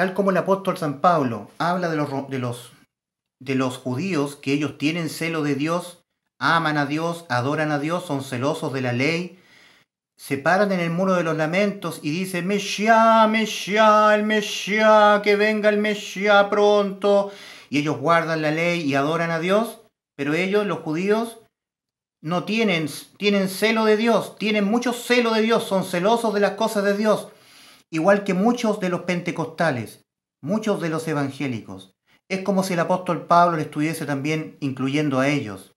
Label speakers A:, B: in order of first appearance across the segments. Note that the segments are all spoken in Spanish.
A: Tal como el apóstol San Pablo habla de los judíos, que ellos tienen celo de Dios, aman a Dios, adoran a Dios, son celosos de la ley, se paran en el muro de los lamentos y dicen: Mesías, Mesías, el Mesías, que venga el Mesías pronto. Y ellos guardan la ley y adoran a Dios, pero ellos, los judíos, no tienen celo de Dios, tienen mucho celo de Dios, son celosos de las cosas de Dios, igual que muchos de los pentecostales, muchos de los evangélicos. Es como si el apóstol Pablo le estuviese también incluyendo a ellos.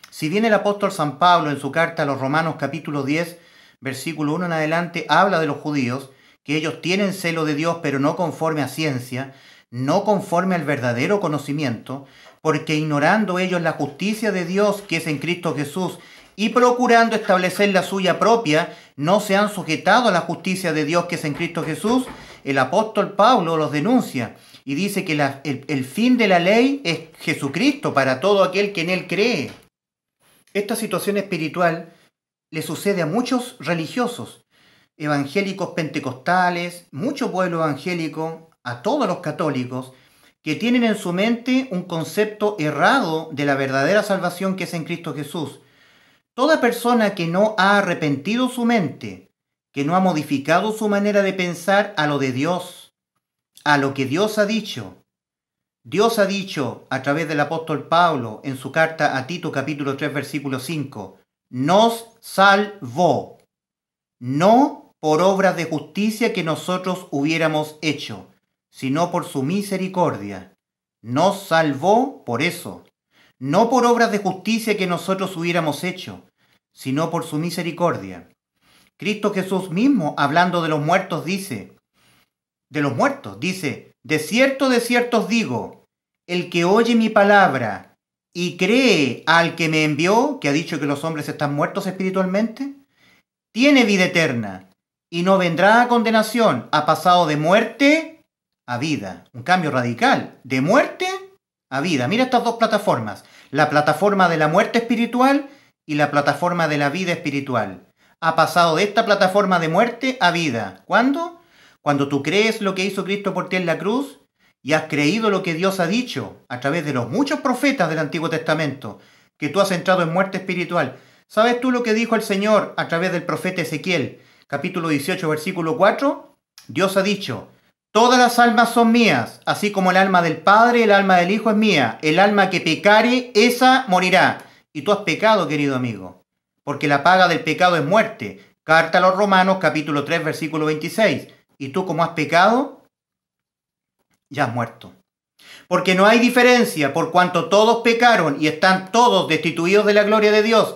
A: Si bien el apóstol San Pablo en su carta a los Romanos capítulo 10, versículo 1 en adelante, habla de los judíos, que ellos tienen celo de Dios, pero no conforme a ciencia, no conforme al verdadero conocimiento, porque ignorando ellos la justicia de Dios que es en Cristo Jesús, y procurando establecer la suya propia, no se han sujetado a la justicia de Dios que es en Cristo Jesús. El apóstol Pablo los denuncia y dice que el fin de la ley es Jesucristo para todo aquel que en él cree. Esta situación espiritual le sucede a muchos religiosos, evangélicos pentecostales, mucho pueblo evangélico, a todos los católicos, que tienen en su mente un concepto errado de la verdadera salvación que es en Cristo Jesús. Toda persona que no ha arrepentido su mente, que no ha modificado su manera de pensar a lo de Dios, a lo que Dios ha dicho a través del apóstol Pablo en su carta a Tito capítulo 3 versículo 5, nos salvó, no por obras de justicia que nosotros hubiéramos hecho, sino por su misericordia. Nos salvó por eso, no por obras de justicia que nosotros hubiéramos hecho, sino por su misericordia. Cristo Jesús mismo, hablando de los muertos, dice, de cierto os digo, el que oye mi palabra y cree al que me envió, que ha dicho que los hombres están muertos espiritualmente, tiene vida eterna y no vendrá a condenación, ha pasado de muerte a vida. Un cambio radical, de muerte a vida. Mira estas dos plataformas, la plataforma de la muerte espiritual y la plataforma de la vida espiritual. Ha pasado de esta plataforma de muerte a vida. ¿Cuándo? Cuando tú crees lo que hizo Cristo por ti en la cruz y has creído lo que Dios ha dicho a través de los muchos profetas del Antiguo Testamento, que tú has entrado en muerte espiritual. ¿Sabes tú lo que dijo el Señor a través del profeta Ezequiel, capítulo 18, versículo 4? Dios ha dicho: todas las almas son mías, así como el alma del Padre, el alma del Hijo es mía. El alma que pecare, esa morirá. Y tú has pecado, querido amigo, porque la paga del pecado es muerte. Carta a los Romanos, capítulo 3, versículo 26. Y tú, como has pecado, ya has muerto. Porque no hay diferencia, por cuanto todos pecaron y están todos destituidos de la gloria de Dios.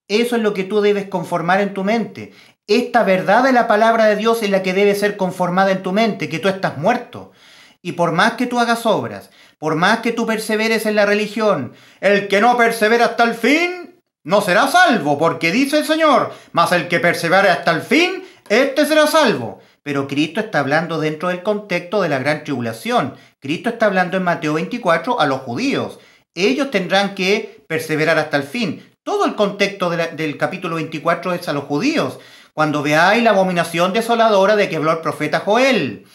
A: Eso es lo que tú debes conformar en tu mente. Esta verdad de la palabra de Dios es la que debe ser conformada en tu mente, que tú estás muerto. Y por más que tú hagas obras, por más que tú perseveres en la religión, el que no persevera hasta el fin no será salvo, porque dice el Señor, mas el que persevere hasta el fin, este será salvo. Pero Cristo está hablando dentro del contexto de la gran tribulación. Cristo está hablando en Mateo 24 a los judíos. Ellos tendrán que perseverar hasta el fin. Todo el contexto del capítulo 24 es a los judíos. Cuando veáis la abominación desoladora de que habló el profeta Joel.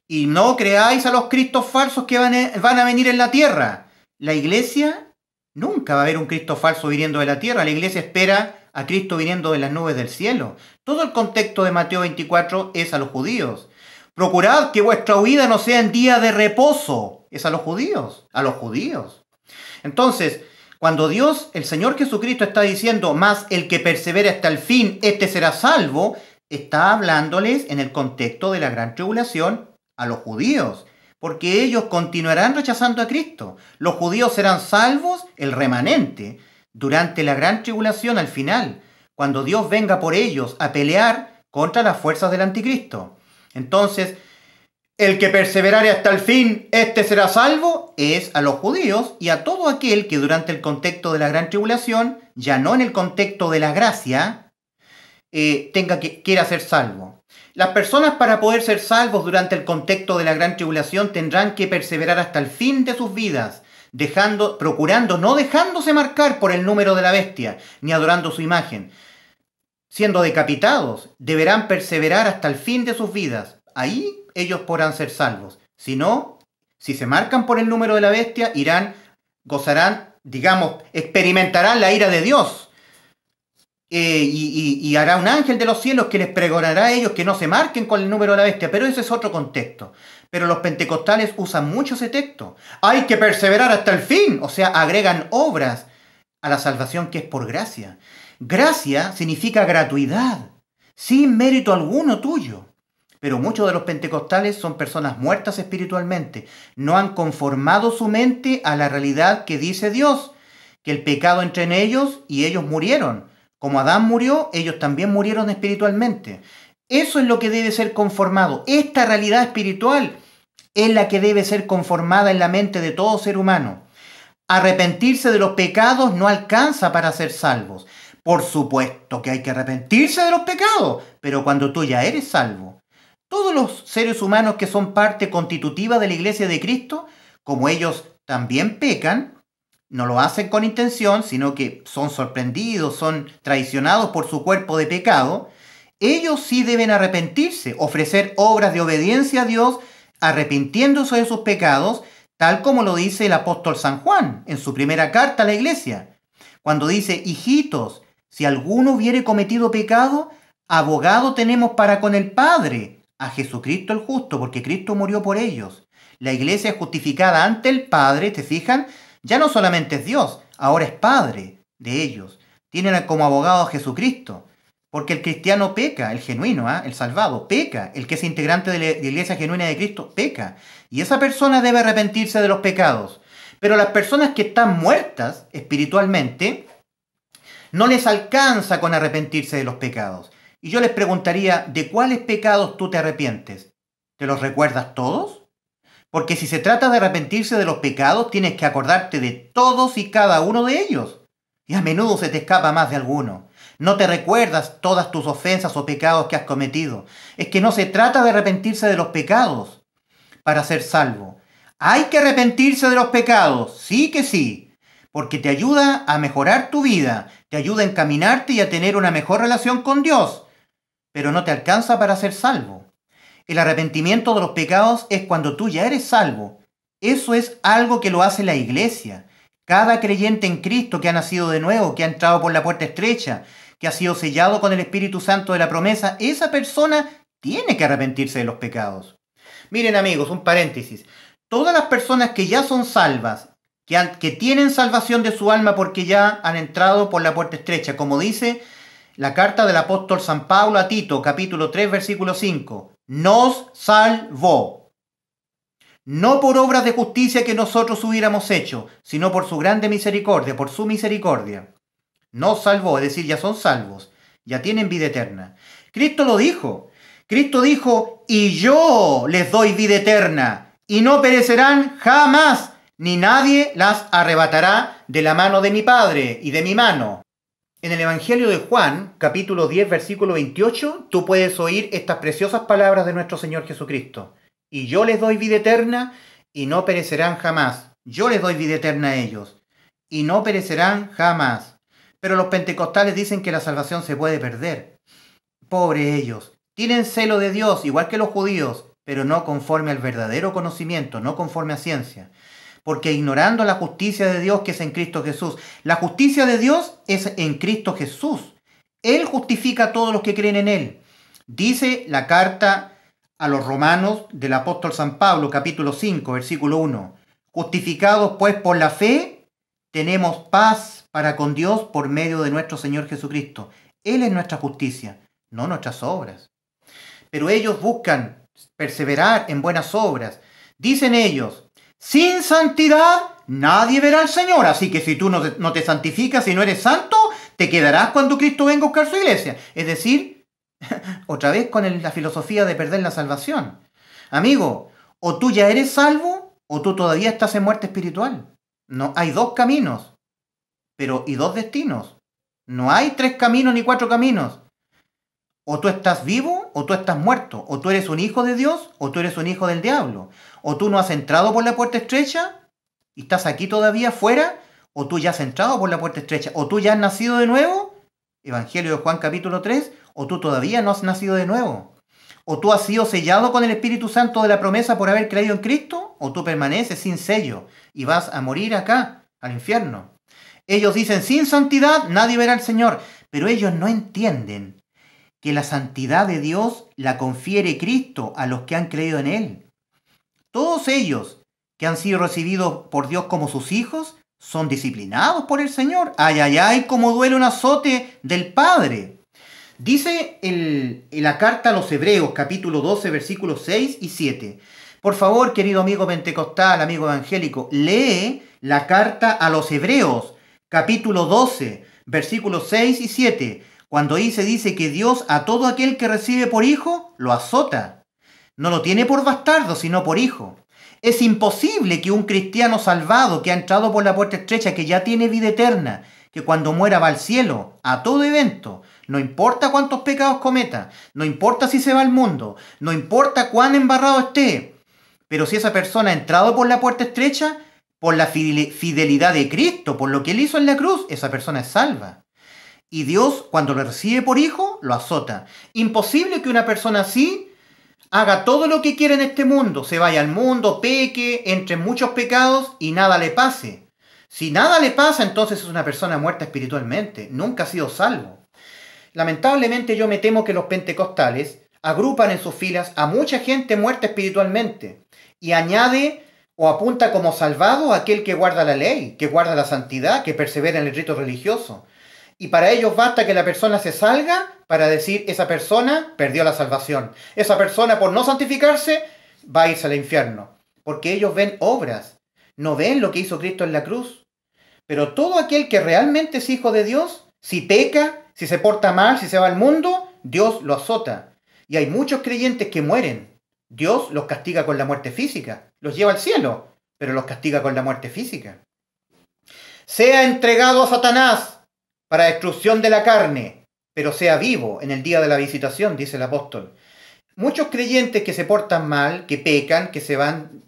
A: Y no creáis a los cristos falsos que van a venir en la tierra. La iglesia nunca va a haber un Cristo falso viniendo de la tierra. La iglesia espera a Cristo viniendo de las nubes del cielo. Todo el contexto de Mateo 24 es a los judíos. Procurad que vuestra huida no sea en día de reposo. Es a los judíos. A los judíos. Entonces, cuando Dios, el Señor Jesucristo, está diciendo, mas el que persevere hasta el fin, este será salvo, está hablándoles en el contexto de la gran tribulación a los judíos, porque ellos continuarán rechazando a Cristo. Los judíos serán salvos, el remanente, durante la gran tribulación al final, cuando Dios venga por ellos a pelear contra las fuerzas del anticristo. Entonces, el que perseverare hasta el fin, este será salvo, es a los judíos y a todo aquel que durante el contexto de la gran tribulación, ya no en el contexto de la gracia, quiera ser salvo. Las personas, para poder ser salvos durante el contexto de la gran tribulación, tendrán que perseverar hasta el fin de sus vidas, procurando, no dejándose marcar por el número de la bestia, ni adorando su imagen. Siendo decapitados, deberán perseverar hasta el fin de sus vidas. Ahí ellos podrán ser salvos. Si no, si se marcan por el número de la bestia, gozarán, digamos, experimentarán la ira de Dios. Y hará un ángel de los cielos que les pregonará a ellos que no se marquen con el número de la bestia, pero ese es otro contexto. Pero los pentecostales usan mucho ese texto. Hay que perseverar hasta el fin, o sea, agregan obras a la salvación que es por gracia. Gracia significa gratuidad, sin mérito alguno tuyo. Pero muchos de los pentecostales son personas muertas espiritualmente. No han conformado su mente a la realidad que dice Dios, que el pecado entró en ellos y ellos murieron. Como Adán murió, ellos también murieron espiritualmente. Eso es lo que debe ser conformado. Esta realidad espiritual es la que debe ser conformada en la mente de todo ser humano. Arrepentirse de los pecados no alcanza para ser salvos. Por supuesto que hay que arrepentirse de los pecados, pero cuando tú ya eres salvo. Todos los seres humanos que son parte constitutiva de la Iglesia de Cristo, como ellos también pecan, no lo hacen con intención, sino que son sorprendidos, son traicionados por su cuerpo de pecado. Ellos sí deben arrepentirse, ofrecer obras de obediencia a Dios, arrepintiéndose de sus pecados, tal como lo dice el apóstol San Juan en su primera carta a la iglesia, cuando dice: hijitos, si alguno hubiere cometido pecado, abogado tenemos para con el Padre, a Jesucristo el justo, porque Cristo murió por ellos. La iglesia es justificada ante el Padre, ¿te fijan? Ya no solamente es Dios, ahora es Padre de ellos. Tienen como abogado a Jesucristo, porque el cristiano peca, el genuino, el salvado, peca. El que es integrante de la iglesia genuina de Cristo, peca. Y esa persona debe arrepentirse de los pecados. Pero las personas que están muertas espiritualmente, no les alcanza con arrepentirse de los pecados. Y yo les preguntaría, ¿de cuáles pecados tú te arrepientes? ¿Te los recuerdas todos? Porque si se trata de arrepentirse de los pecados, tienes que acordarte de todos y cada uno de ellos. Y a menudo se te escapa más de alguno. No te recuerdas todas tus ofensas o pecados que has cometido. Es que no se trata de arrepentirse de los pecados para ser salvo. Hay que arrepentirse de los pecados, sí que sí, porque te ayuda a mejorar tu vida, te ayuda a encaminarte y a tener una mejor relación con Dios, pero no te alcanza para ser salvo. El arrepentimiento de los pecados es cuando tú ya eres salvo. Eso es algo que lo hace la iglesia. Cada creyente en Cristo que ha nacido de nuevo, que ha entrado por la puerta estrecha, que ha sido sellado con el Espíritu Santo de la promesa, esa persona tiene que arrepentirse de los pecados. Miren amigos, un paréntesis. Todas las personas que ya son salvas, que tienen salvación de su alma porque ya han entrado por la puerta estrecha, como dice la carta del apóstol San Pablo a Tito, capítulo 3, versículo 5. Nos salvó, no por obras de justicia que nosotros hubiéramos hecho, sino por su grande misericordia, por su misericordia. Nos salvó, es decir, ya son salvos, ya tienen vida eterna. Cristo lo dijo. Cristo dijo: y yo les doy vida eterna, y no perecerán jamás, ni nadie las arrebatará de la mano de mi Padre y de mi mano. En el Evangelio de Juan, capítulo 10, versículo 28, tú puedes oír estas preciosas palabras de nuestro Señor Jesucristo. Y yo les doy vida eterna, y no perecerán jamás. Yo les doy vida eterna a ellos, y no perecerán jamás. Pero los pentecostales dicen que la salvación se puede perder. Pobre ellos. Tienen celo de Dios, igual que los judíos, pero no conforme al verdadero conocimiento, no conforme a ciencia. Porque ignorando la justicia de Dios que es en Cristo Jesús. La justicia de Dios es en Cristo Jesús. Él justifica a todos los que creen en Él. Dice la carta a los romanos del apóstol San Pablo, capítulo 5, versículo 1. Justificados pues por la fe, tenemos paz para con Dios por medio de nuestro Señor Jesucristo. Él es nuestra justicia, no nuestras obras. Pero ellos buscan perseverar en buenas obras. Dicen ellos: sin santidad nadie verá al Señor. Así que si tú no te santificas y no eres santo, te quedarás cuando Cristo venga a buscar su iglesia. Es decir, otra vez con la filosofía de perder la salvación. Amigo, o tú ya eres salvo o tú todavía estás en muerte espiritual. No, hay dos caminos, pero y dos destinos. No hay 3 caminos ni 4 caminos. O tú estás vivo o tú estás muerto. O tú eres un hijo de Dios o tú eres un hijo del diablo. O tú no has entrado por la puerta estrecha y estás aquí todavía fuera, o tú ya has entrado por la puerta estrecha. O tú ya has nacido de nuevo, Evangelio de Juan capítulo 3, o tú todavía no has nacido de nuevo. ¿O tú has sido sellado con el Espíritu Santo de la promesa por haber creído en Cristo? ¿O tú permaneces sin sello y vas a morir acá, al infierno? Ellos dicen, sin santidad nadie verá al Señor. Pero ellos no entienden que la santidad de Dios la confiere Cristo a los que han creído en Él. Todos ellos que han sido recibidos por Dios como sus hijos son disciplinados por el Señor. Ay, ay, ay, como duele un azote del Padre. Dice en la carta a los Hebreos, capítulo 12, versículos 6 y 7. Por favor, querido amigo pentecostal, amigo evangélico, lee la carta a los Hebreos, capítulo 12, versículos 6 y 7. Cuando dice que Dios a todo aquel que recibe por hijo, lo azota. No lo tiene por bastardo, sino por hijo. Es imposible que un cristiano salvado que ha entrado por la puerta estrecha, que ya tiene vida eterna, que cuando muera va al cielo, a todo evento, no importa cuántos pecados cometa, no importa si se va al mundo, no importa cuán embarrado esté, pero si esa persona ha entrado por la puerta estrecha, por la fidelidad de Cristo, por lo que Él hizo en la cruz, esa persona es salva. Y Dios, cuando lo recibe por hijo, lo azota. Imposible que una persona así haga todo lo que quiere en este mundo, se vaya al mundo, peque, entre en muchos pecados y nada le pase. Si nada le pasa, entonces es una persona muerta espiritualmente, nunca ha sido salvo. Lamentablemente yo me temo que los pentecostales agrupan en sus filas a mucha gente muerta espiritualmente y añade o apunta como salvado a aquel que guarda la ley, que guarda la santidad, que persevera en el rito religioso. Y para ellos basta que la persona se salga para decir esa persona perdió la salvación. Esa persona por no santificarse va a irse al infierno. Porque ellos ven obras, no ven lo que hizo Cristo en la cruz. Pero todo aquel que realmente es hijo de Dios, si peca, si se porta mal, si se va al mundo, Dios lo azota. Y hay muchos creyentes que mueren. Dios los castiga con la muerte física. Los lleva al cielo, pero los castiga con la muerte física. Sea entregado a Satanás para destrucción de la carne, pero sea vivo en el día de la visitación, dice el apóstol. Muchos creyentes que se portan mal, que pecan, que se van